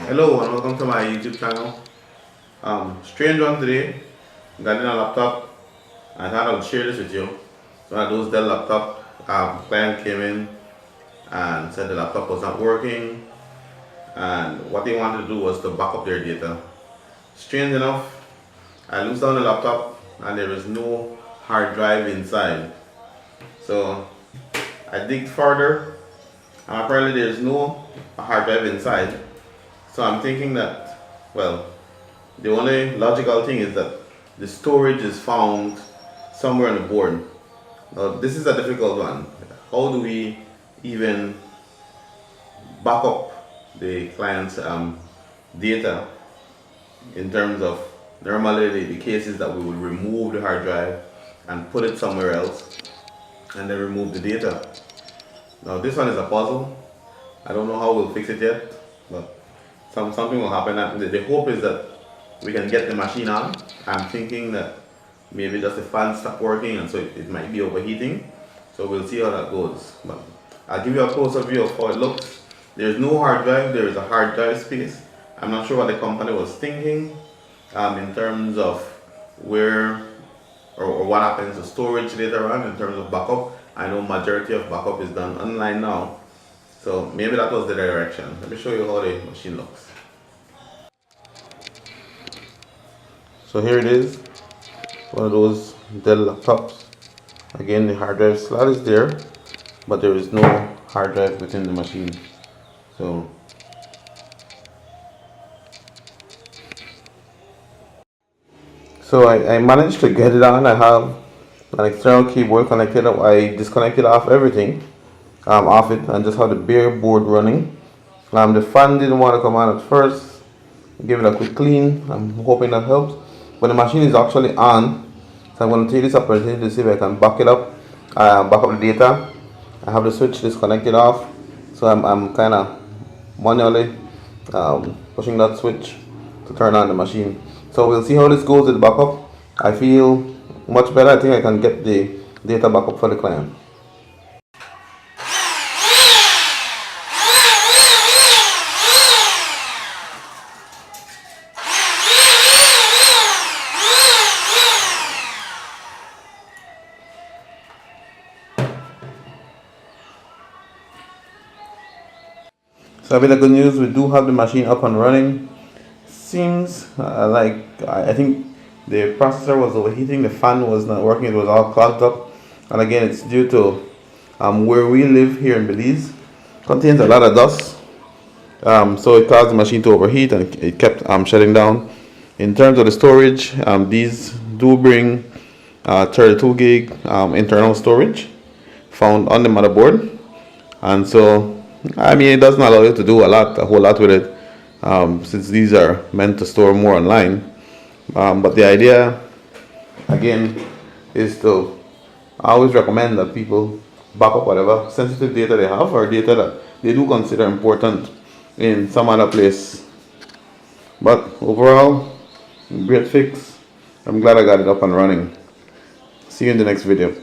Hello and welcome to my YouTube channel. Strange one today. Got in a laptop. I thought I would share this with you. One of those Dell laptop. Client came in and said the laptop was not working, and what they wanted to do was to back up their data. Strange enough, I loosed down the laptop and there was no hard drive inside. So I digged further and apparently there's no hard drive inside. So I'm thinking that, well, the only logical thing is that the storage is found somewhere on the board. Now this is a difficult one. How do we even back up the client's data in terms of normally the cases that we would remove the hard drive and put it somewhere else and then remove the data. Now this one is a puzzle. I don't know how we'll fix it yet, but something will happen. The hope is that we can get the machine on. I'm thinking that maybe just the fan stopped working and so it might be overheating. So we'll see how that goes. But I'll give you a closer view of how it looks. There's no hard drive, there is a hard drive space. I'm not sure what the company was thinking in terms of where or what happens to storage later on in terms of backup. I know majority of backup is done online now. So maybe that was the direction. Let me show you how the machine looks. So here it is, one of those Dell laptops. Again, the hard drive slot is there, but there is no hard drive within the machine. So I managed to get it on. I have an external keyboard connected up. I disconnected off everything off it and just have the bare board running. The fan didn't want to come on at first. Give it a quick clean. I'm hoping that helps. But the machine is actually on. So I'm going to take this opportunity to see if I can back it up, back up the data. I have the switch disconnected off. So I'm kind of manually pushing that switch to turn on the machine. So we'll see how this goes with the backup. I feel much better. I think I can get the data backup for the client. So a bit of good news, we do have the machine up and running. Seems like I think the processor was overheating, the fan was not working, it was all clogged up. And again, it's due to where we live here in Belize. Contains a lot of dust. So it caused the machine to overheat and it kept shutting down. In terms of the storage, these do bring 32 gig internal storage found on the motherboard. And so I mean, it doesn't allow you to do a whole lot with it, since these are meant to store more online. But the idea, again, is to always recommend that people back up whatever sensitive data they have or data that they do consider important in some other place. But overall, great fix. I'm glad I got it up and running. See you in the next video.